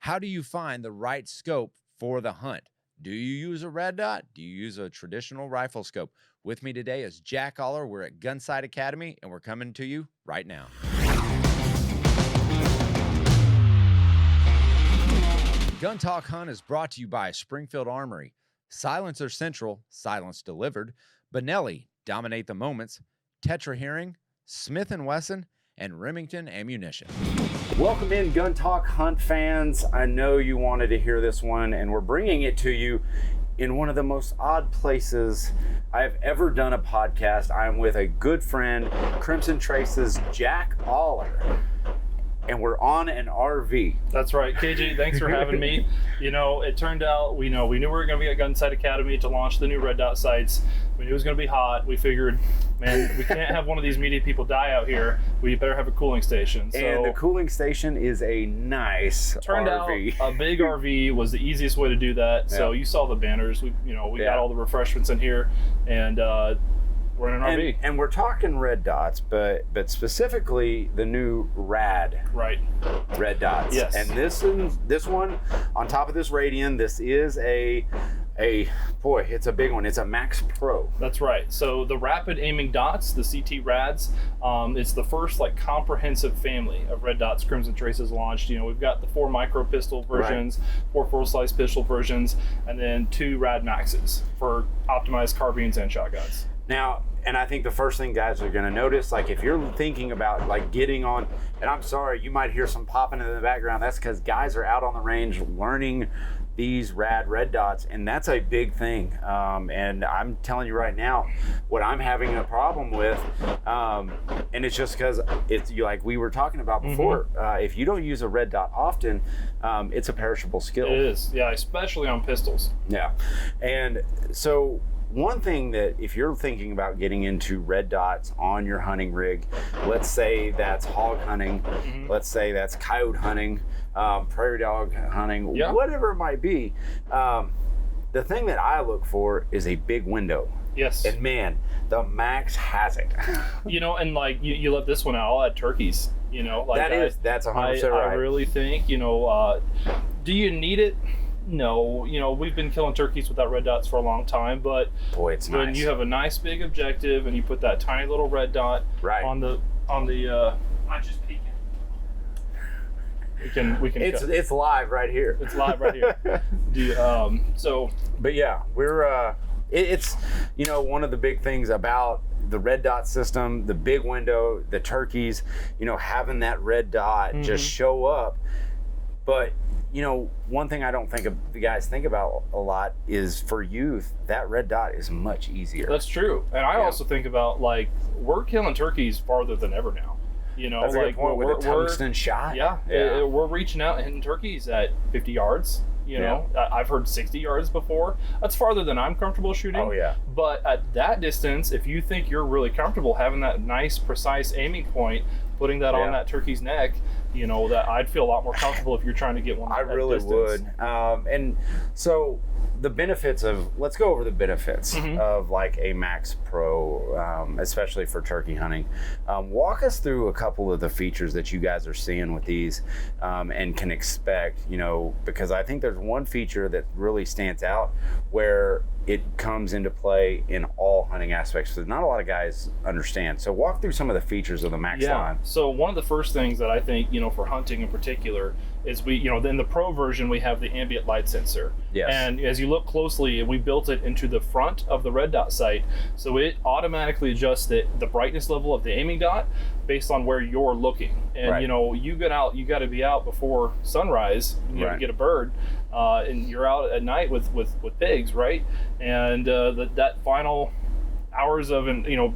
How do you find the right scope for the hunt? Do you use a red dot? Do you use a traditional rifle scope? With me today is Jack Oller. We're at Gunsight Academy, and we're coming to you right now. Gun Talk Hunt is brought to you by Springfield Armory, Silencer Central, silence delivered, Benelli, dominate the moments, Tetra Hearing, Smith & Wesson, and Remington Ammunition. Welcome in, Gun Talk Hunt fans. I know you wanted to hear this one, and we're bringing it to you in one of the most odd places I've ever done a podcast. I'm with a good friend, Crimson Trace's Jack Oller, and we're on an RV. That's right, KG, thanks for having me. You know, it turned out, we knew we were going to be at Gunsight Academy to launch the new red dot sights. We knew it was going to be hot. We figured, man, we can't have one of these media people die out here. We better have a cooling station. So, and the cooling station is a nice turned RV. Out a big RV was the easiest way to do that. Yeah. So you saw the banners. We got all the refreshments in here, and we're in an RV. And we're talking red dots, but specifically the new red dots. Yes. And this one on top of this Radian, this is boy, it's a big one. It's a Max Pro. That's right. So the rapid aiming dots, the CT Rads, it's the first comprehensive family of red dots Crimson Trace has launched. You know, we've got the 4 micro pistol versions, 4 full slice pistol versions, and then 2 Rad Maxes for optimized carbines and shotguns. Now, and I think the first thing guys are going to notice, if you're thinking about getting on, and I'm sorry, you might hear some popping in the background. That's because guys are out on the range learning these rad red dots, and that's a big thing. And I'm telling you right now, what I'm having a problem with, and it's just because it's like we were talking about before. If you don't use a red dot often, it's a perishable skill. It is, yeah, especially on pistols. Yeah, and so one thing that if you're thinking about getting into red dots on your hunting rig, let's say that's hog hunting, let's say that's coyote hunting, prairie dog hunting, whatever it might be, the thing that I look for is a big window. Yes. And man, the Max has it. And you left this one out, I'll add turkeys. That's 100% right. I really think, do you need it? No, we've been killing turkeys without red dots for a long time, but boy, it's when nice. you have a nice big objective and you put that tiny little red dot on the I'm just peeking. We can it's live right here. It's live right here. But yeah, we're it's one of the big things about the red dot system, the big window, the turkeys, having that red dot just show up. But one thing I don't think the guys think about a lot is for youth, that red dot is much easier. That's true. And I also think about we're killing turkeys farther than ever now. That's a good point with a tungsten shot. Yeah. We're reaching out and hitting turkeys at 50 yards. I've heard 60 yards before. That's farther than I'm comfortable shooting. Oh yeah. But at that distance, if you think you're really comfortable having that nice, precise aiming point, putting that on that turkey's neck, that I'd feel a lot more comfortable if you're trying to get one. I really would. And so the benefits let's go over the benefits of a Max Pro, especially for turkey hunting. Walk us through a couple of the features that you guys are seeing with these and can expect, because I think there's one feature that really stands out where it comes into play in all hunting aspects that not a lot of guys understand. So walk through some of the features of the Max line. So one of the first things that I think, for hunting in particular is in the Pro version, we have the ambient light sensor. Yes. And as you look closely, we built it into the front of the red dot sight. So it automatically adjusts the brightness level of the aiming dot based on where you're looking. And, you get out, you got to be out before sunrise, to get a bird. And you're out at night with pigs, right? And that final hours of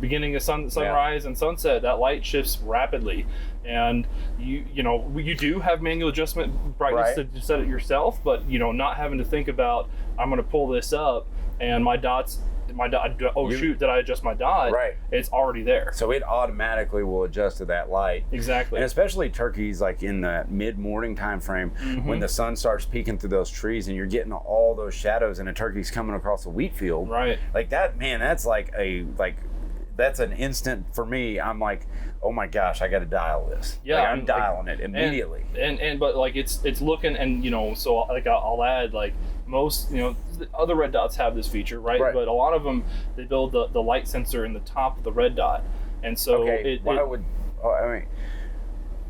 beginning of sunrise and sunset, that light shifts rapidly, and you do have manual adjustment brightness to set it yourself, but not having to think about, I'm going to pull this up and my dot, did I adjust my dot? Right. It's already there. So it automatically will adjust to that light. Exactly. And especially turkeys in the mid-morning time frame when the sun starts peeking through those trees and you're getting all those shadows and a turkey's coming across a wheat field. Right. That, man, that's that's an instant for me. I'm like, oh my gosh, I got to dial this. Yeah, like, I'm dialing it immediately. But like it's looking, and so like I'll add, like, most the other red dots have this feature, right? But a lot of them, they build the light sensor in the top of the red dot, and so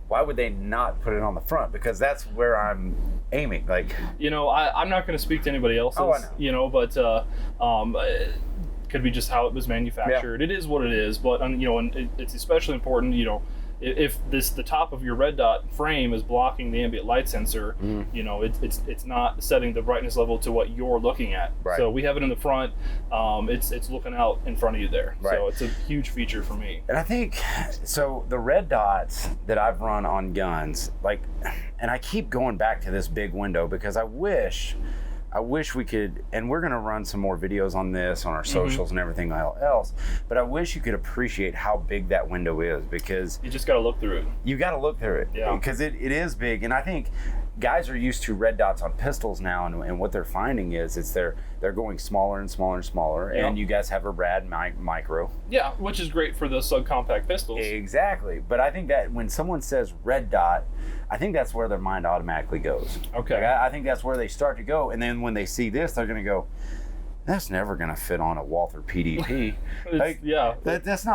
why would they not put it on the front? Because that's where I'm aiming. Like, I'm not going to speak to anybody else's. Oh, I know. But it could be just how it was manufactured. It is what it is. But and it's especially important. If the top of your red dot frame is blocking the ambient light sensor, it's not setting the brightness level to what you're looking at. Right. So we have it in the front. It's looking out in front of you there. Right. So it's a huge feature for me. And I think so. The red dots that I've run on guns, like, and I keep going back to this big window because I wish we could, and we're going to run some more videos on this on our socials and everything else, but I wish you could appreciate how big that window is, because you just got to look through it. You got to look through it. Yeah. Because it is big. And I think guys are used to red dots on pistols now, and what they're finding is they're going smaller and smaller and smaller, and you guys have a rad micro. Yeah, which is great for the subcompact pistols. Exactly. But I think that when someone says red dot, I think that's where their mind automatically goes. Okay. Like, I think that's where they start to go, and then when they see this, they're going to go, that's never going to fit on a Walther PDP. That's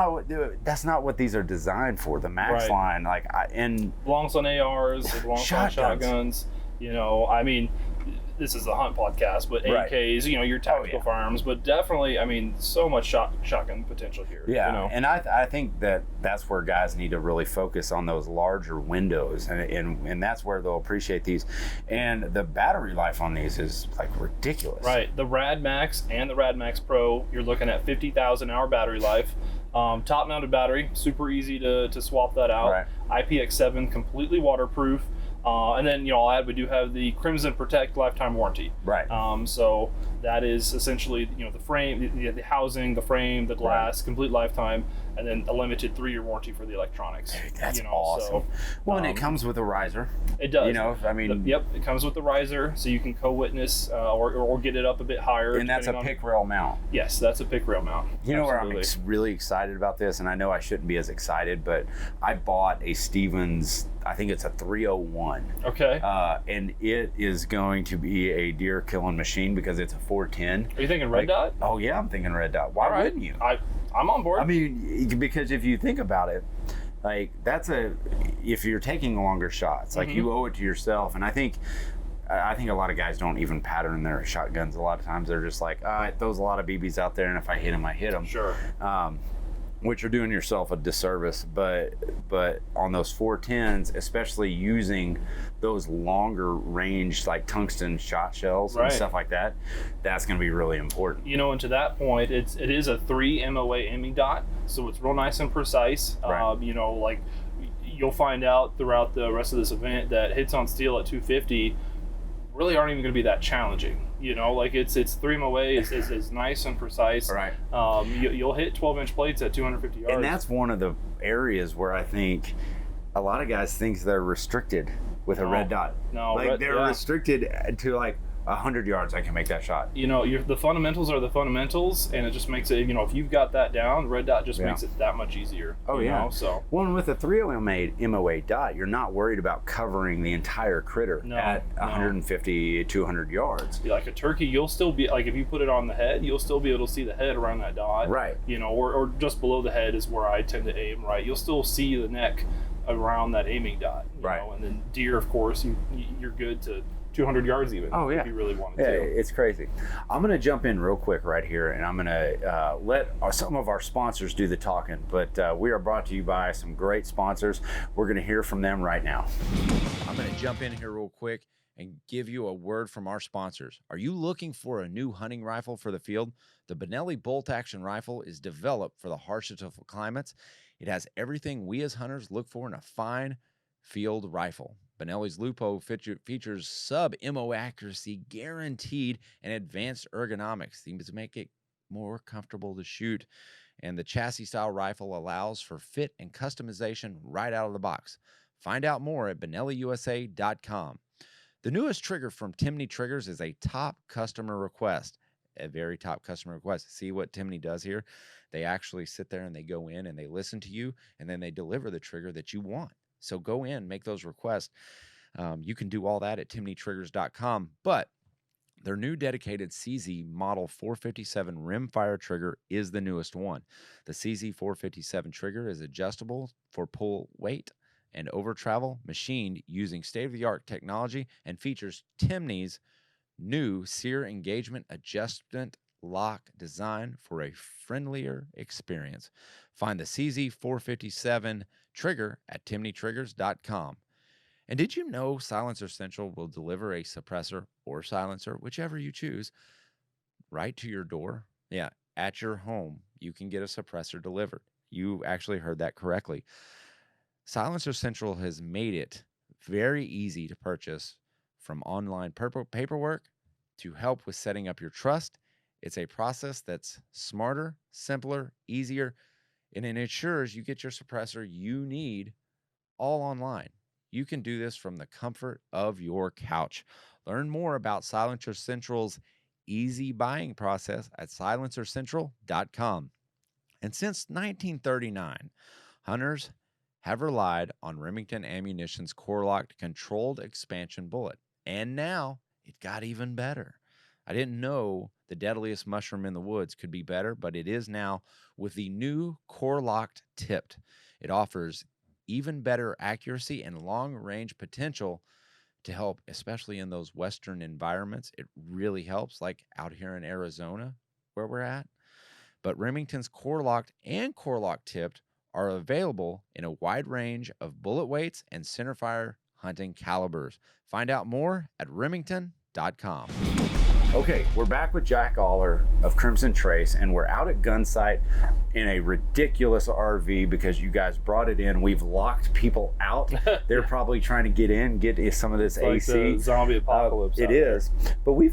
not what these are designed for. The Max line, belongs on ARs, it belongs on shotguns. I mean, this is a hunt podcast, but AKs, your tactical firearms, but definitely, so much shotgun potential here. Yeah, and I think that's where guys need to really focus on those larger windows, and that's where they'll appreciate these. And the battery life on these is like ridiculous. Right, the Rad Max and the Rad Max Pro, you're looking at 50,000 hour battery life. Top mounted battery, super easy to swap that out. Right. IPX7, completely waterproof. And then, I'll add, we do have the Crimson Protect lifetime warranty. Right. So that is essentially, the frame, the housing, the frame, the glass, complete lifetime, and then a limited 3-year warranty for the electronics. That's awesome. So, and it comes with a riser. It does. Yep, it comes with the riser, so you can co-witness or get it up a bit higher. And that's a pick rail mount. Yes, that's a pick rail mount. Where I'm really excited about this, and I know I shouldn't be as excited, but I bought a Stevens, I think it's a 301. Okay. And it is going to be a deer killing machine because it's a 410. Are you thinking red dot? Oh yeah, I'm thinking red dot. Why wouldn't you? I'm on board. Because if you think about it, like, if you're taking longer shots, like, you owe it to yourself. And I think a lot of guys don't even pattern their shotguns. A lot of times they're just like, it throws a lot of BBs out there, and if I hit them, I hit them. Sure. Which you're doing yourself a disservice, but on those 410s, especially using those longer range, like tungsten shot shells and stuff like that, that's going to be really important. And to that point, it is a 3 MOA aiming dot, so it's real nice and precise. Right. Like, you'll find out throughout the rest of this event that hits on steel at 250 really aren't even going to be that challenging. It's 3 MOA is nice and precise. Right. You'll hit 12-inch plates at 250 yards. And that's one of the areas where I think a lot of guys think they're restricted with a red dot. No, they're restricted to like 100 yards. I can make that shot. The fundamentals are the fundamentals, and it just makes it. If you've got that down, red dot just makes it that much easier. Oh yeah. And with a 3 MOA dot, you're not worried about covering the entire critter at 150, 200 yards. Like a turkey, you'll still be like, if you put it on the head, you'll still be able to see the head around that dot. Right. Or just below the head is where I tend to aim. Right. You'll still see the neck around that aiming dot. You know? And then deer, of course, you're good to 200 yards even. Oh yeah. If you really wanted to. Yeah, it's crazy. I'm going to jump in real quick right here, and I'm going to let some of our sponsors do the talking, but we are brought to you by some great sponsors. We're going to hear from them right now. I'm going to jump in here real quick and give you a word from our sponsors. Are you looking for a new hunting rifle for the field? The Benelli Bolt Action Rifle is developed for the harshest of climates. It has everything we as hunters look for in a fine field rifle. Benelli's Lupo features sub-MO accuracy guaranteed and advanced ergonomics. These make it more comfortable to shoot. And the chassis-style rifle allows for fit and customization right out of the box. Find out more at BenelliUSA.com. The newest trigger from Timney Triggers is a top customer request. a very top customer request. See what Timney does here? They actually sit there and they go in and they listen to you, and then they deliver the trigger that you want. So go in, make those requests. You can do all that at timneytriggers.com, but their new dedicated CZ Model 457 rimfire trigger is the newest one. The CZ 457 trigger is adjustable for pull weight and over travel, machined using state-of-the-art technology, and features Timney's new sear engagement adjustment lock design for a friendlier experience. Find the CZ 457 trigger at timneytriggers.com. And did you know Silencer Central will deliver a suppressor or silencer, whichever you choose, right to your door? Yeah, at your home, you can get a suppressor delivered. You actually heard that correctly. Silencer Central has made it very easy to purchase, from online paperwork to help with setting up your trust. It's a process that's smarter, simpler, easier, and it ensures you get your suppressor you need all online. You can do this from the comfort of your couch. Learn more about Silencer Central's easy buying process at silencercentral.com. And since 1939, hunters have relied on Remington Ammunition's core-locked controlled expansion bullet. And now it got even better. I didn't know the deadliest mushroom in the woods could be better, but it is now with the new core-locked tipped. It offers even better accuracy and long-range potential to help, especially in those western environments. It really helps, like out here in Arizona where we're at. But Remington's core-locked and core-locked tipped are available in a wide range of bullet weights and centerfire hunting calibers. Find out more at remington.com. Okay, we're back with Jack Oller of Crimson Trace, and we're out at Gunsight in a ridiculous RV because you guys brought it in. We've locked people out. They're probably trying to get in, get some of this it's AC. Like the zombie apocalypse. It is, but we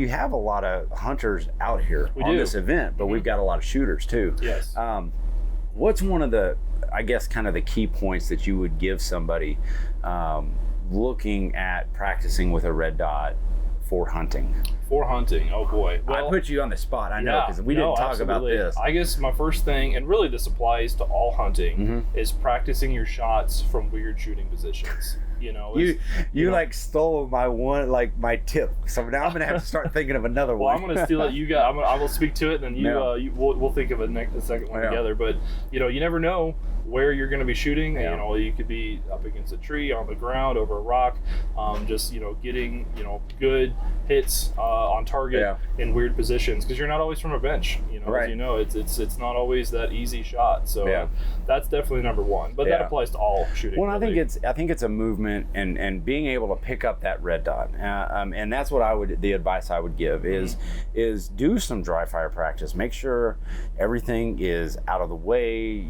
have a lot of hunters out here on this event, but we've got a lot of shooters too. Yes. What's one of the, I guess, kind of the key points that you would give somebody looking at practicing with a red dot for hunting? For hunting, oh boy. Well, I put you on the spot, I know, because we didn't talk about this. I guess my first thing, and really this applies to all hunting, is practicing your shots from weird shooting positions. You know, you like stole my tip, so now I'm gonna have to start thinking of another one. Well, I'm gonna steal it. I will speak to it, and then we'll think of the second one together. But you never know where you're going to be shooting. Yeah. You could be up against a tree, on the ground, over a rock, just getting good hits on target in weird positions, because you're not always from a bench. Right. As it's not always that easy shot. So that's definitely number one. But that applies to all shooting. Well, really. I think it's a movement and being able to pick up that red dot, and that's what the advice I would give is do some dry fire practice. Make sure everything is out of the way.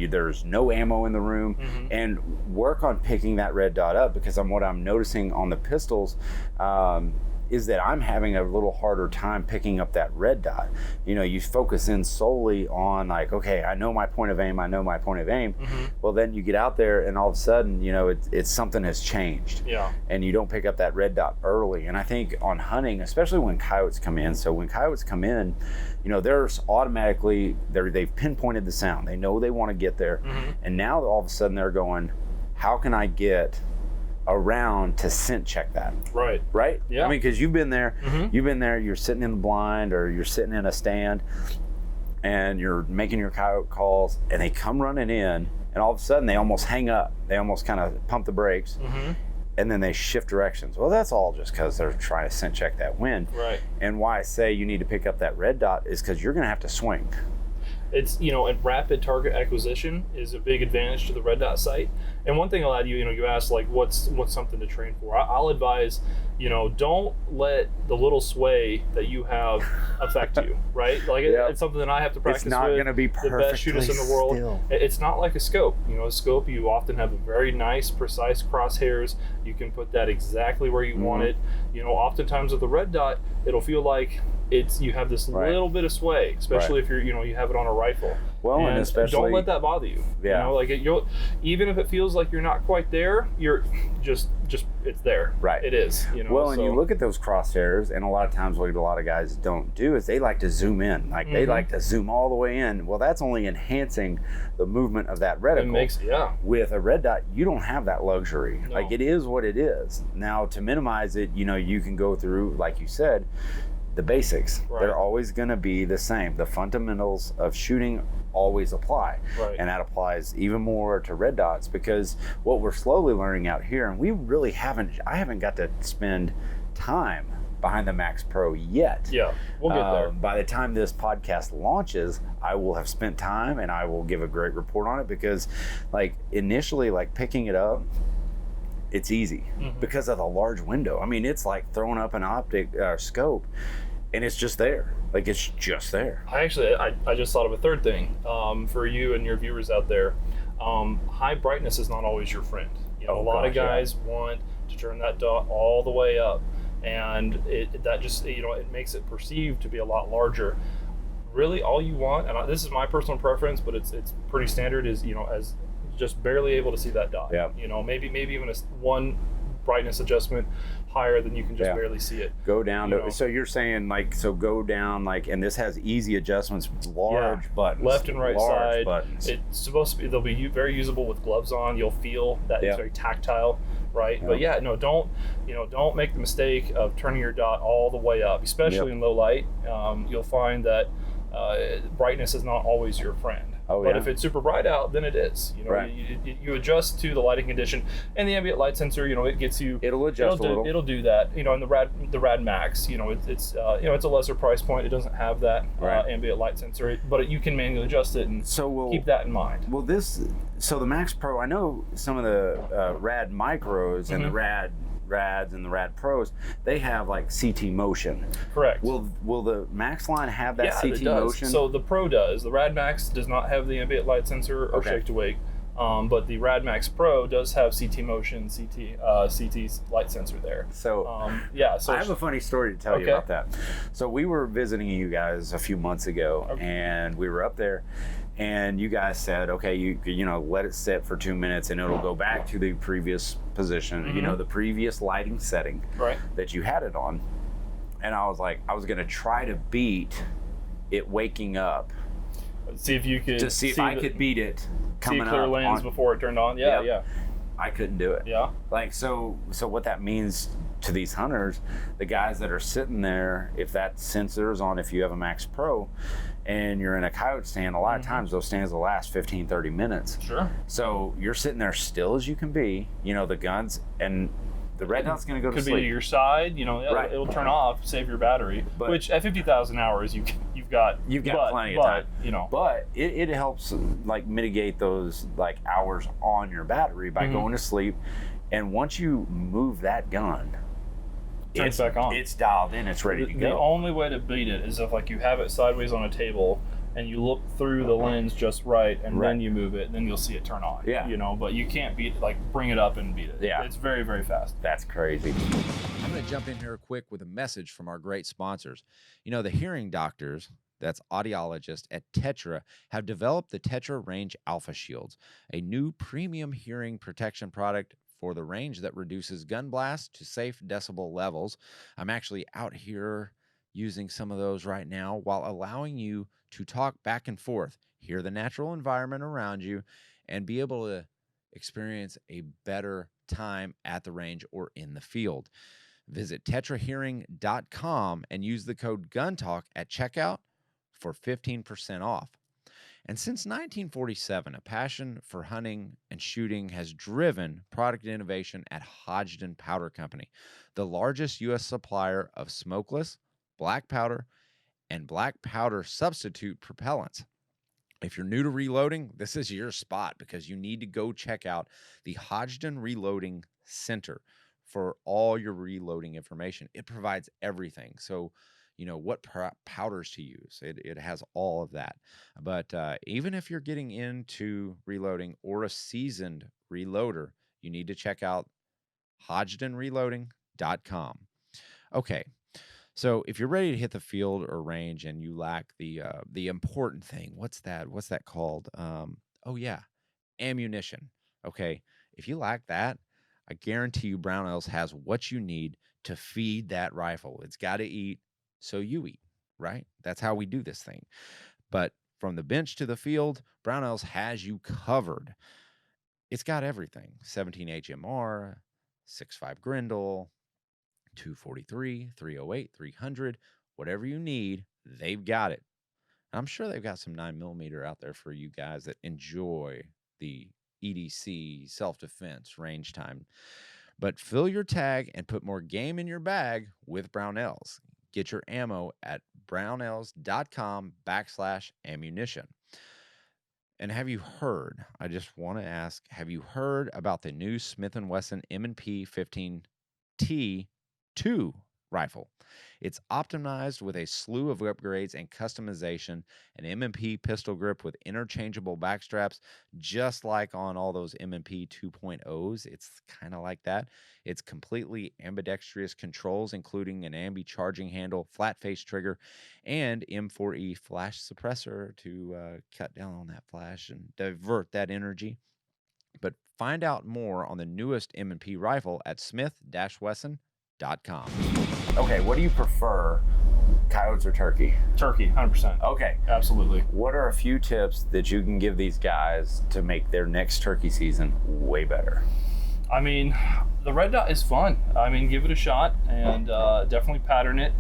There's no ammo in the room, and work on picking that red dot up, because what I'm noticing on the pistols is that I'm having a little harder time picking up that red dot. You focus in solely on like, okay, I know my point of aim. Well, then you get out there and all of a sudden, it's something has changed. Yeah. And you don't pick up that red dot early. And I think on hunting, especially when coyotes come in, there's automatically, they've pinpointed the sound. They know they want to get there. And now all of a sudden they're going, how can I get around to scent check that? Right? Yeah. Because you've been there, you're sitting in the blind or you're sitting in a stand and you're making your coyote calls and they come running in and all of a sudden they almost hang up. They almost kind of pump the brakes and then they shift directions. Well, that's all just because they're trying to scent check that wind. Right. And why I say you need to pick up that red dot is because you're going to have to swing. It's, and rapid target acquisition is a big advantage to the red dot sight. And one thing I'll add, you asked like what's something to train for. I'll advise, don't let the little sway that you have affect you, right? Like it's something that I have to practice with. It's not going to be perfectly the best shooters in the world. Still. It's not like a scope. A scope, you often have a very nice, precise crosshairs. You can put that exactly where you want it. Oftentimes with the red dot, it'll feel like you have this little bit of sway, especially if you have it on a rifle. Well, and especially don't let that bother you. Yeah. You know, like you'll, even if it feels like you're not quite there, you're just it's there. Right. It is. You know. Well, and you look at those crosshairs, and a lot of times what a lot of guys don't do is they like to zoom in. Like they like to zoom all the way in. Well, that's only enhancing the movement of that reticle. It makes, With a red dot, you don't have that luxury. No. Like it is what it is. Now, to minimize it, you know, you can go through, like you said, the basics. Right. They're always going to be the same. The fundamentals of shooting always apply. Right. And that applies even more to red dots, because what we're slowly learning out here, and we really I haven't got to spend time behind the Max Pro yet. Yeah, we'll get there. By the time this podcast launches, I will have spent time and I will give a great report on it, because like initially, like picking it up, it's easy because of the large window. I mean, it's like throwing up an optic scope and it's just there. Like it's just there. I just thought of a third thing for you and your viewers out there. High brightness is not always your friend. You know, a lot of guys want to turn that dot all the way up, and that just, you know, it makes it perceived to be a lot larger. Really, all you want, and this is my personal preference, but it's pretty standard, is, you know, as just barely able to see that dot. Yeah. You know, maybe even one brightness adjustment higher than you can just barely see it. Go down to, so you're saying like, so go down like, and this has easy adjustments, large buttons. Left and right side. Buttons. It's supposed to be, they'll be very usable with gloves on. You'll feel that it's very tactile, right? But don't make the mistake of turning your dot all the way up, especially in low light. You'll find that brightness is not always your friend. But if it's super bright out, then it is. You know, you adjust to the lighting condition, and the ambient light sensor, you know, it gets you. It'll adjust a little. It'll do that. You know, and the Rad Max, you know, it's a lesser price point. It doesn't have that ambient light sensor, but you can manually adjust it, and we'll keep that in mind. Well, so the Max Pro, I know some of the Rad Micros and the Rads and the Rad Pros, they have like CT motion. Correct. Will the Max line have that CT motion? So the Pro does. The Rad Max does not have the ambient light sensor or shake to wake, but the Rad Max Pro does have CT motion, CT light sensor there. So So I have a funny story to tell you about that. So we were visiting you guys a few months ago, and we were up there. And you guys said, okay, you know, let it sit for 2 minutes and it'll go back to the previous position, you know, the previous lighting setting that you had it on. And I was like, I was going to try to beat it waking up. See if you could. To see if I could beat it coming up. See clear lanes before it turned on. Yeah. I couldn't do it. Yeah. Like, so what that means to these hunters, the guys that are sitting there, if that sensor is on, if you have a Max Pro, and you're in a coyote stand, a lot of times those stands will last 15, 30 minutes. Sure. So you're sitting there still as you can be, you know, the guns, and the red dot's going to go to sleep. Could be to your side, you know, it'll turn off, save your battery, which at 50,000 hours, you've got plenty of time. You know. But it helps like mitigate those like hours on your battery by going to sleep. And once you move that gun, turns back on. It's dialed in. It's ready to go. The only way to beat it is if like you have it sideways on a table and you look through the lens just right, and then you move it, and then you'll see it turn on. Yeah. You know, but you can't beat it, like bring it up and beat it. Yeah. It's very, very fast. That's crazy. I'm going to jump in here quick with a message from our great sponsors. You know, the hearing doctors, that's audiologists at Tetra, have developed the Tetra Range Alpha Shields, a new premium hearing protection product for the range that reduces gun blast to safe decibel levels. I'm actually out here using some of those right now while allowing you to talk back and forth, hear the natural environment around you, and be able to experience a better time at the range or in the field. Visit tetrahearing.com and use the code GUNTALK at checkout for 15% off. And since 1947, a passion for hunting and shooting has driven product innovation at Hodgdon Powder Company, the largest U.S. supplier of smokeless, black powder, and black powder substitute propellants. If you're new to reloading, this is your spot, because you need to go check out the Hodgdon Reloading Center for all your reloading information. It provides everything. So, you know, what powders to use. It has all of that. But even if you're getting into reloading or a seasoned reloader, you need to check out HodgdonReloading.com. Okay, So if you're ready to hit the field or range and you lack the important thing, what's that? What's that called? Oh yeah, ammunition. Okay, if you lack that, I guarantee you Brownells has what you need to feed that rifle. It's got to eat, so you eat, right? That's how we do this thing. But from the bench to the field, Brownells has you covered. It's got everything: 17 HMR, 6.5 Grendel, 243, 308, 300, whatever you need, they've got it. I'm sure they've got some 9mm out there for you guys that enjoy the EDC, self-defense, range time. But fill your tag and put more game in your bag with Brownells. Get your ammo at brownells.com/ammunition. And have you heard, I just want to ask, have you heard about the new Smith & Wesson M&P 15T2 rifle? It's optimized with a slew of upgrades and customization, an M&P pistol grip with interchangeable backstraps, just like on all those M&P 2.0s. It's kind of like that. It's completely ambidextrous controls, including an ambi charging handle, flat face trigger, and M4E flash suppressor to cut down on that flash and divert that energy. But find out more on the newest M&P rifle at smith-wesson.com. Okay, what do you prefer, coyotes or turkey? Turkey, 100%. Okay. Absolutely. What are a few tips that you can give these guys to make their next turkey season way better? I mean, the red dot is fun. I mean, give it a shot and definitely pattern it.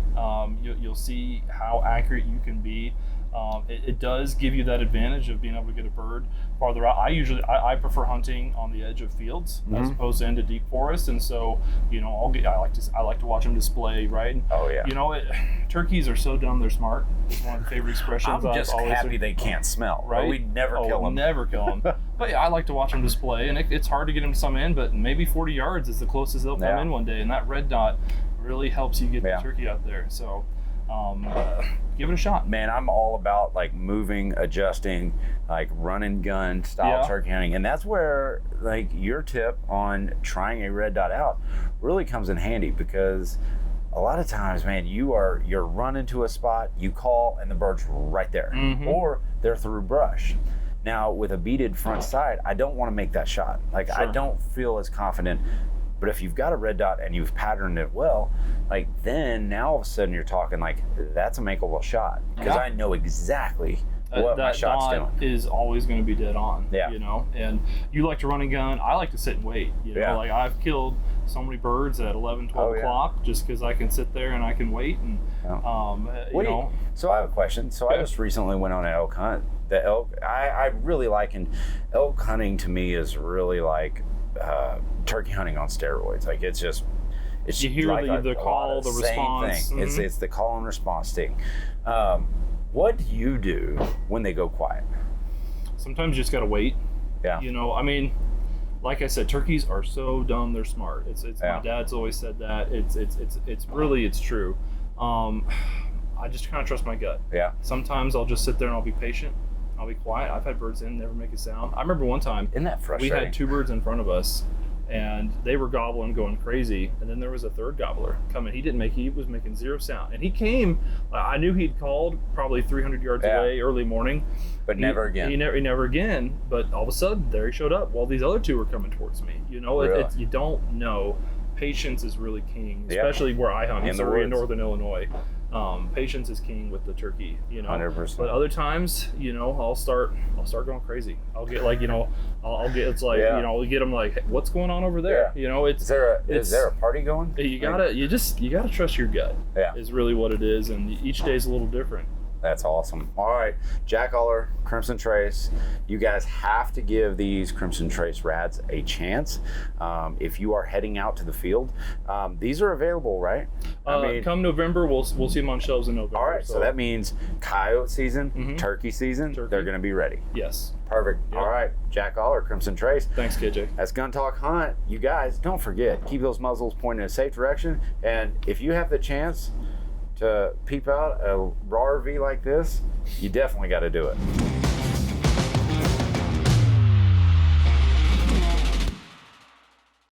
You'll see how accurate you can be. It does give you that advantage of being able to get a bird farther out. I prefer hunting on the edge of fields as opposed to into deep forest, and so I like to watch them display, right? Oh yeah. Turkeys are so dumb they're smart. It's one of the favorite expressions. I'm just happy they can't smell. Right? We'd never kill them. Never kill them. But yeah, I like to watch them display, and it's hard to get them to some in, but maybe 40 yards is the closest they'll come in one day, and that red dot really helps you get the turkey out there. So. Give it a shot. Man, I'm all about like moving, adjusting, like run and gun style turkey hunting. And that's where like your tip on trying a red dot out really comes in handy, because a lot of times, man, you're running to a spot, you call and the bird's right there, or they're through brush. Now with a beaded front sight, I don't want to make that shot. Like I don't feel as confident. But if you've got a red dot and you've patterned it well, like then now all of a sudden you're talking like that's a makeable shot, because I know exactly what my shot's doing. That dot is always going to be dead on. And you like to run and gun. I like to sit and wait. Like I've killed so many birds at 11, 12 o'clock just because I can sit there and I can wait. And so I have a question. So I just recently went on an elk hunt. The elk, I really liken elk hunting to me is really like turkey hunting on steroids. Like it's you hear like the call, the response. It's the call and response thing. What do you do when they go quiet? Sometimes you just gotta wait. Yeah. I mean, like I said, turkeys are so dumb they're smart. It's my dad's always said that. It's really true. I just kind of trust my gut. Yeah. Sometimes I'll just sit there and I'll be patient. I'll be quiet. I've had birds in, never make a sound. I remember one time. Isn't that frustrating? We had 2 birds in front of us, and they were gobbling, going crazy. And then there was a third gobbler coming. He was making 0 sound. And he came. I knew he'd called probably 300 yards away early morning. But never again. He never again. But all of a sudden, there he showed up while these other 2 were coming towards me. Really? You don't know. Patience is really king, especially where I hunt in northern Illinois. Patience is king with the turkey, 100%. But other times, I'll start going crazy. I'll get like, I'll get, it's like, we get them like, hey, what's going on over there? Is there a party going? You gotta trust your gut. Is really what it is, and each day's a little different. That's awesome. All right, Jack Oller, Crimson Trace. You guys have to give these Crimson Trace rads a chance. If you are heading out to the field, these are available, right? Come November, we'll see them on shelves in November. All right, so that means coyote season, turkey season, they're going to be ready. Yes. Perfect. Yep. All right, Jack Oller, Crimson Trace. Thanks, KJ. That's Gun Talk Hunt. You guys, don't forget, keep those muzzles pointed in a safe direction. And if you have the chance to peep out a raw RV like this, you definitely got to do it.